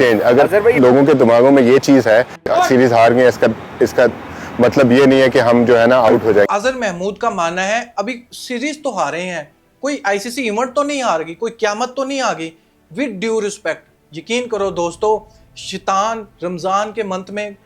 Change अगर लोगों के दिमागों में ये चीज है सीरीज हार गए, इसका इसका मतलब ये नहीं है कि हम जो है ना आउट हो जाएंगे। अजहर महमूद का मानना है अभी सीरीज तो हारे हैं, कोई आईसीसी इवेंट तो नहीं हार गई, कोई क्यामत तो नहीं आ गई। विद ड्यू रिस्पेक्ट, यकीन करो दोस्तों, शैतान रमजान के मंथ में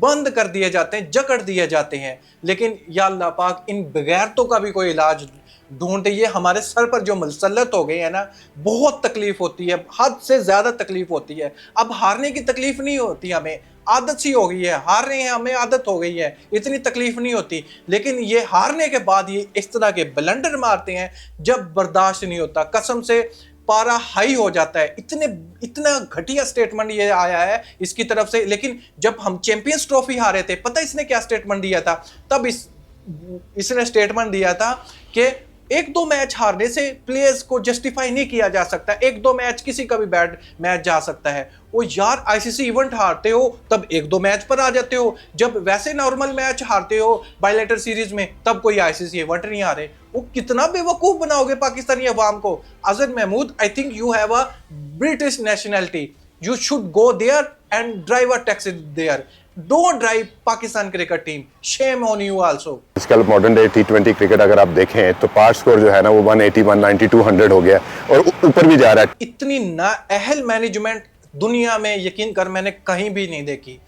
बंद कर दिए जाते हैं, जकड़ दिए जाते हैं, लेकिन या अल्लाह पाक इन बगैरतों का भी कोई इलाज ढूंढते। ये हमारे सर पर जो मुसल्लत हो गए हैं ना, बहुत तकलीफ होती है, हद से ज्यादा तकलीफ होती है। अब हारने की तकलीफ नहीं होती, हमें आदत सी हो गई है, हार रहे हैं हमें आदत हो गई है, इतनी तकलीफ नहीं होती। लेकिन ये हारने के बाद ये इस तरह के ब्लंडर मारते हैं जब बर्दाश्त नहीं होता, कसम से पारा हाई हो जाता है। इतना घटिया स्टेटमेंट ये आया है इसकी तरफ से। लेकिन जब हम चैंपियंस ट्रॉफी हारे थे, पता इसने क्या स्टेटमेंट दिया था? तब इसने स्टेटमेंट दिया था कि एक दो मैच हारने से प्लेयर्स को जस्टिफाई नहीं किया जा सकता, एक दो मैच किसी का भी बैड मैच जा सकता है। वो यार आईसीसी इवेंट हारते हो तब एक दो मैच पर आ जाते हो, जब वैसे नॉर्मल मैच हारते हो बायलैटरल सीरीज में तब कोई आईसीसी इवेंट नहीं हारे। वो कितना बेवकूफ बनाओगे पाकिस्तानी अवाम को। Azhar Mahmood, I think you have a British nationality, you should go there and drive a taxi there, don't drive Pakistan cricket team, shame on you also. आजकल मॉडर्न डे टी20 क्रिकेट अगर आप देखें तो पार स्कोर जो है ना वो 180, 190, 200 हो गया और ऊपर भी जा रहा है। इतनी नाअहल मैनेजमेंट दुनिया में यकीन कर मैंने कहीं भी नहीं देखी।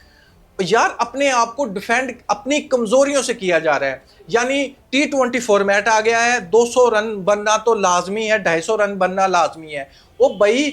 यार अपने आप को डिफेंड अपनी कमजोरियों से किया जा रहा है। यानी टी20 फॉर्मेट आ गया है, 200 रन बनना तो लाजमी है, 250 रन बनना लाजमी है। वो भाई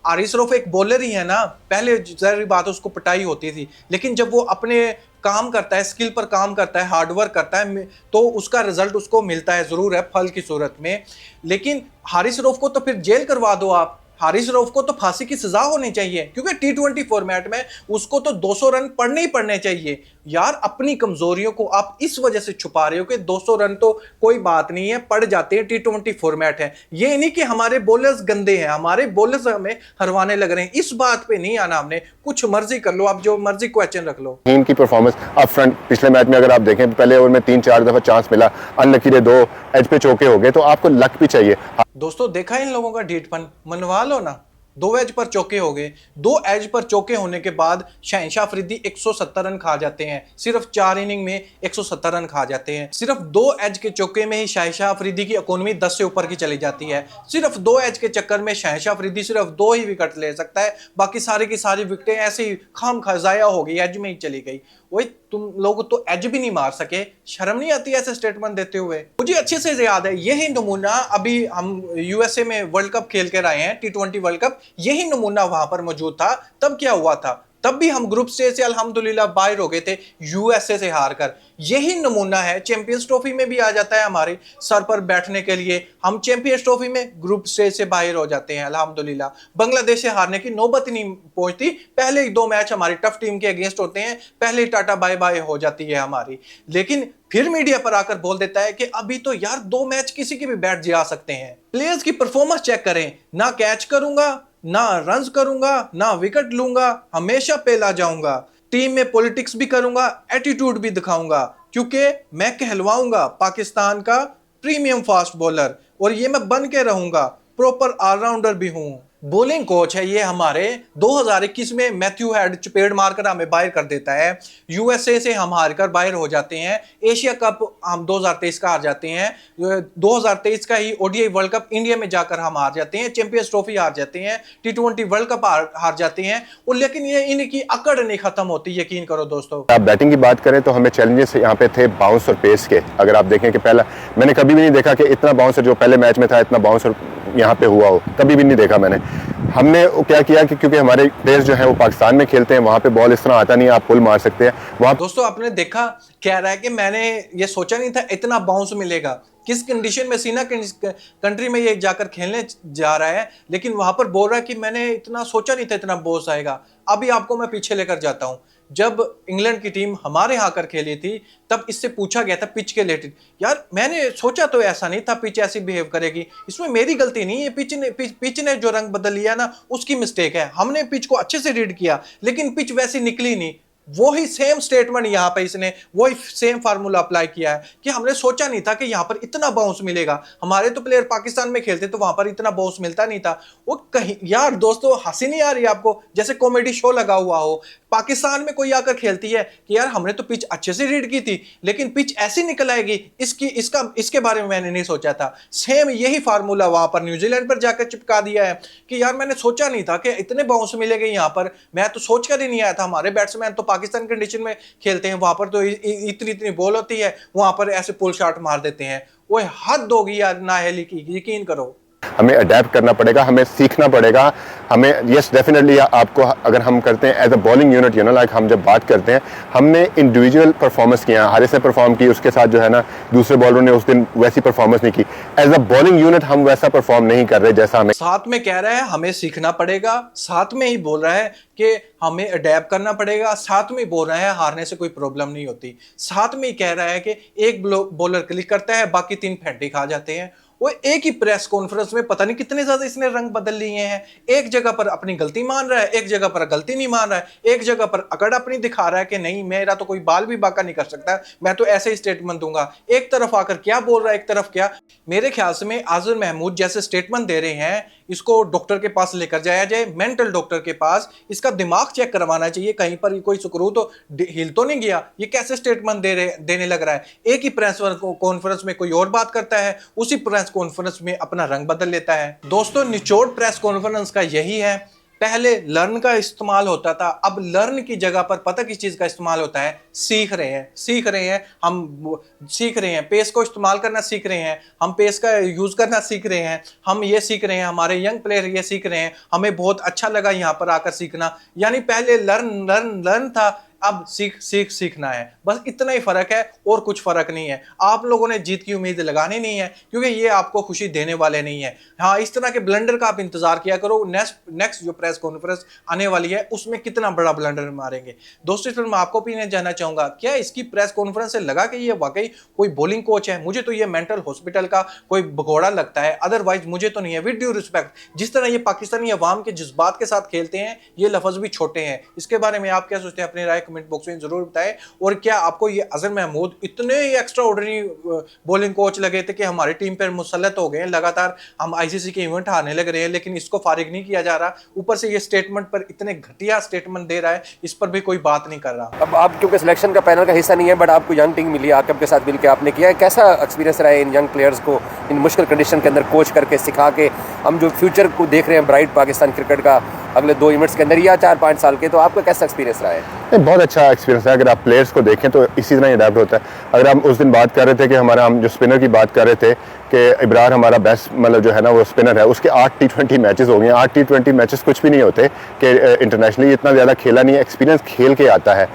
आरिस रऊफ एक बॉलर ही है ना, पहले जरूरी बात उसको पिटाई होती थी, लेकिन जब वो अपने काम करता है, स्किल पर काम करता है, हार्डवर्क करता है, तो उसका रिजल्ट उसको मिलता है, जरूर है फल की सूरत में। लेकिन हारिस रऊफ को तो फिर जेल करवा दो आप, हारिस रऊफ को तो फांसी की सजा होनी चाहिए, क्योंकि टी20 फॉर्मेट में उसको तो 200 रन पढ़ने ही पढ़ने चाहिए। यार अपनी कमजोरियों को आप इस वजह से छुपा रहे हो कि 200 रन तो कोई बात नहीं है, पढ़ जाते हैं, टी20 फॉर्मेट है। ये नहीं कि हमारे बॉलर्स गंदे हैं, हमारे बॉलर्स हमें हरवाने लग रहे हैं, इस बात पे नहीं आना हमने। कुछ मर्जी कर लो, आप जो मर्जी क्वेश्चन रख लो। टीम की परफॉर्मेंस अप फ्रंट पिछले मैच में अगर आप देखें पहले ओवर में 3-4 दफा चांस मिला, अनलकी रे 2 एज पे चौके हो गए, तो आपको लक भी चाहिए। दोस्तों देखा इन लोगों का ढीठपन, मनवा लो ना। 2 एज पर चौके हो गए, 2 एज पर चौके होने के बाद शहनशाह अफरीदी 170 रन खा जाते हैं, सिर्फ 4 इनिंग में 170 रन खा जाते हैं। सिर्फ 2 एज के चौके में ही शहनशाह अफरीदी की इकोनॉमी 10 से ऊपर की चली जाती है। सिर्फ 2 एज के चक्कर में शहनशाह अफरीदी सिर्फ 2 ही विकेट ले सकता है, बाकी सारी की सारी विकेटें ऐसे ही खाम खजाया हो गई, एज में ही चली गई। वही तुम लोग तो एज भी नहीं मार सके, शर्म नहीं आती ऐसे स्टेटमेंट देते हुए? मुझे अच्छे से याद है यही नमूना, अभी हम यूएसए में वर्ल्ड कप खेल कर आए हैं, टी20 वर्ल्ड कप, यही नमूना वहां पर मौजूद था। तब क्या हुआ था? तब भी हम ग्रुप स्टेज से अल्हम्दुलिल्लाह बाहर हो गए थे यूएसए से हारकर। यही नमूना है, चैंपियंस ट्रॉफी में भी आ जाता है हमारे सर पर बैठने के लिए। हम चैंपियंस ट्रॉफी में ग्रुप स्टेज से बाहर हो जाते हैं अल्हम्दुलिल्लाह। बांग्लादेश से हारने की नौबत ही नहीं पहुंचती, पहले ही 2 मैच हमारी टफ टीम के अगेंस्ट होते हैं, पहले ही टाटा बाय बाय हो जाती है हमारी। लेकिन फिर मीडिया पर आकर बोल देता है कि अभी तो यार 2 मैच किसी के भी बैठ जा सकते हैं। प्लेयर्स की परफॉर्मेंस चेक करें, ना कैच करूंगा, ना रन्स करूंगा, ना विकेट लूंगा, हमेशा पहला जाऊंगा, टीम में पॉलिटिक्स भी करूंगा, एटीट्यूड भी दिखाऊंगा, क्योंकि मैं कहलवाऊंगा पाकिस्तान का प्रीमियम फास्ट बॉलर, और ये मैं बन के रहूंगा, प्रॉपर ऑलराउंडर भी हूं। बॉलिंग कोच है ये हमारे। 2021 में मैथ्यू हेड चपेड़ मारकर हमें बाहर कर देता है, यूएसए से हम हारकर बाहर हो जाते हैं, एशिया कप हम 2023 का हार जाते हैं, 2023 का ही ओडीआई वर्ल्ड कप इंडिया में जाकर हम हार जाते हैं, चैंपियंस ट्रॉफी हार जाते हैं, टी20 वर्ल्ड कप हार जाते हैं। और लेकिन ये इनकी अकड़ नहीं खत्म होती, यकीन करो दोस्तों। आप बैटिंग की बात करें तो हमें चैलेंजेस यहाँ पे थे बाउंस और पेस के। अगर आप देखें कि पहला मैंने कभी भी नहीं देखा कि इतना बाउंसर जो पहले मैच में था इतना बाउंसर यहाँ पे हुआ हो, कभी भी नहीं देखा मैंने। हमने क्या किया कि क्योंकि हमारे प्लेयर्स जो हैं वो पाकिस्तान में खेलते हैं, वहां पे बॉल इस तरह आता नहीं है, आप पुल मार सकते हैं वहां। दोस्तों आपने देखा, कह रहा है कि मैंने ये सोचा नहीं था इतना बाउंस मिलेगा। किस कंडीशन में, सीना कंट्री में ये जाकर खेलने जा रहा है, लेकिन वहां पर बोल रहा है कि मैंने इतना सोचा नहीं था इतना बाउंस आएगा। अभी आपको मैं पीछे लेकर जाता हूं, जब इंग्लैंड की टीम हमारे यहाँ आकर खेली थी तब इससे पूछा गया था पिच के रिलेटेड। यार मैंने सोचा तो ऐसा नहीं था पिच ऐसी बिहेव करेगी, इसमें मेरी गलती नहीं है, पिच ने जो रंग बदल लिया ना उसकी मिस्टेक है। हमने पिच को अच्छे से रीड किया, लेकिन पिच वैसी निकली नहीं। वही सेम स्टेटमेंट यहाँ पे इसने वही सेम फार्मूला अप्लाई किया है कि हमने सोचा नहीं था कि यहाँ पर इतना बाउंस मिलेगा। हमारे तो प्लेयर पाकिस्तान में खेलते तो वहां पर इतना बाउंस मिलता नहीं था। वो कहीं यार दोस्तों हंसी नहीं आ रही आपको, जैसे कॉमेडी शो लगा हुआ हो। पाकिस्तान में कोई आकर खेलती है कि यार हमने तो पिच अच्छे से रीड की थी लेकिन पिच ऐसी निकल आएगी, इसके बारे में मैंने नहीं सोचा था। सेम यही फार्मूला वहां पर न्यूजीलैंड पर जाकर चिपका दिया है कि यार मैंने सोचा नहीं था कि इतने बाउंस मिलेंगे यहाँ पर, मैं तो सोच कर ही नहीं आया था। हमारे बैट्समैन तो पाकिस्तान कंडीशन में खेलते हैं, वहां पर तो इतनी इतनी बॉल होती है, वहां पर ऐसे पुल शॉट मार देते हैं। वो हद होगी यार नाहेली की, यकीन करो। हमें अडेप्ट करना पड़ेगा, हमें सीखना पड़ेगा। हमें यस डेफिनेटली आपको अगर हम करते हैं as a bowling unit, you know like हम जब बात करते हैं हमने इंडिविजुअल परफॉर्मेंस किया, हारिस ने परफॉर्म की, उसके साथ जो है ना दूसरे बॉलरों ने उस दिन वैसी परफॉर्मेंस नहीं की। एज अ बॉलिंग यूनिट हम वैसा परफॉर्म नहीं कर रहे जैसा हमें। साथ में कह रहा है हमें सीखना पड़ेगा, साथ में ही बोल रहा है कि हमें अडेप्ट करना पड़ेगा, साथ में ही बोल रहा है हारने से कोई प्रॉब्लम नहीं होती, साथ में ही कह रहा है कि एक बॉलर क्लिक करता है बाकी 3 फेंटे खा जाते हैं। वो एक ही प्रेस कॉन्फ्रेंस में पता नहीं कितने ज्यादा इसने रंग बदल लिए हैं। एक जगह पर अपनी गलती मान रहा है, एक जगह पर गलती नहीं मान रहा है, एक जगह पर अकड़ अपनी दिखा रहा है कि नहीं मेरा तो कोई बाल भी बाका नहीं कर सकता, मैं तो ऐसे ही स्टेटमेंट दूंगा। एक तरफ आकर क्या बोल रहा है, एक तरफ क्या। मेरे ख्याल से में आज़िर महमूद जैसे स्टेटमेंट दे रहे हैं, इसको डॉक्टर के पास लेकर जाया जाए, मेंटल डॉक्टर के पास, इसका दिमाग चेक करवाना चाहिए, कहीं पर कोई सुकरू तो हिल तो नहीं गया। ये कैसे स्टेटमेंट देने लग रहा है। एक ही प्रेस कॉन्फ्रेंस में कोई और बात करता है, उसी प्रेस कॉन्फ्रेंस में अपना रंग बदल लेता है। दोस्तों निचोड़ प्रेस कॉन्फ्रेंस का यही है, पहले लर्न का इस्तेमाल होता था, अब लर्न की जगह पर पता किस चीज का इस्तेमाल होता है, सीख रहे हैं हम, सीख रहे हैं, पेस को इस्तेमाल करना सीख रहे हैं हम, पेस का यूज करना सीख रहे हैं हम, ये सीख रहे हैं, हमारे यंग प्लेयर ये सीख रहे हैं। हमें बहुत अच्छा लगा यहाँ पर आकर सीखना। यानी पहले लर्न था, अब सीखना है। बस इतना ही फर्क है और कुछ फर्क नहीं है। आप लोगों ने जीत की उम्मीद लगानी नहीं है क्योंकि ये आपको खुशी देने वाले नहीं है। हाँ, इस तरह के ब्लंडर का आप इंतजार किया करो। नेक्स्ट जो प्रेस कॉन्फ्रेंस आने वाली है उसमें कितना बड़ा ब्लंडर मारेंगे। दोस्तों इस पर मैं आपको भी जानना चाहूंगा, क्या इसकी प्रेस कॉन्फ्रेंस से लगा कि ये वाकई कोई बॉलिंग कोच है? मुझे तो ये मेंटल हॉस्पिटल का कोई भगोड़ा लगता है, अदरवाइज मुझे तो नहीं है। विद ड्यू रिस्पेक्ट, जिस तरह ये पाकिस्तानी अवाम के जज्बात के साथ खेलते हैं, ये लफ्ज भी छोटे हैं। इसके बारे में आप क्या सोचते हैं? अपनी राय कमेंट बॉक्स में जरूर बताएं। और क्या आपको ये अज़हर महमूद इतने एक्स्ट्रा ऑर्डिनरी बॉलिंग कोच लगे थे कि हमारी टीम पर मुसल्लत हो गए, लगातार हम आईसीसी के इवेंट हारने लग रहे हैं लेकिन इसको फारिग नहीं किया जा रहा, ऊपर से ये स्टेटमेंट पर इतने घटिया स्टेटमेंट दे रहा है, इस पर भी कोई बात नहीं कर रहा। अब आप क्योंकि सिलेक्शन का पैनल का हिस्सा नहीं है बट आपको यंग टीम मिली, आकब के साथ मिलकर आपने किया है, कैसा एक्सपीरियंस रहा है इन यंग प्लेयर्स को इन मुश्किल कंडीशन के अंदर कोच करके सिखा के? हम जो फ्यूचर को देख रहे हैं ब्राइट पाकिस्तान क्रिकेट का अगले 2 इवेंट्स के अंदर या 4-5 साल के, तो आपका कैसा एक्सपीरियंस रहा है? बहुत अच्छा एक्सपीरियंस है। अगर आप प्लेयर्स को देखें तो इसी तरह ही अडेप्ट होता है। अगर हम उस दिन बात कर रहे थे कि हम जो स्पिनर की बात कर रहे थे कि इब्रार हमारा बेस्ट मतलब जो है ना वो स्पिनर है, उसके 8 T20 मैचेस हो गए। 8 T20 मैचेस कुछ भी नहीं होते कि इंटरनेशनली इतना ज़्यादा खेला नहीं है, एक्सपीरियंस खेल के आता है।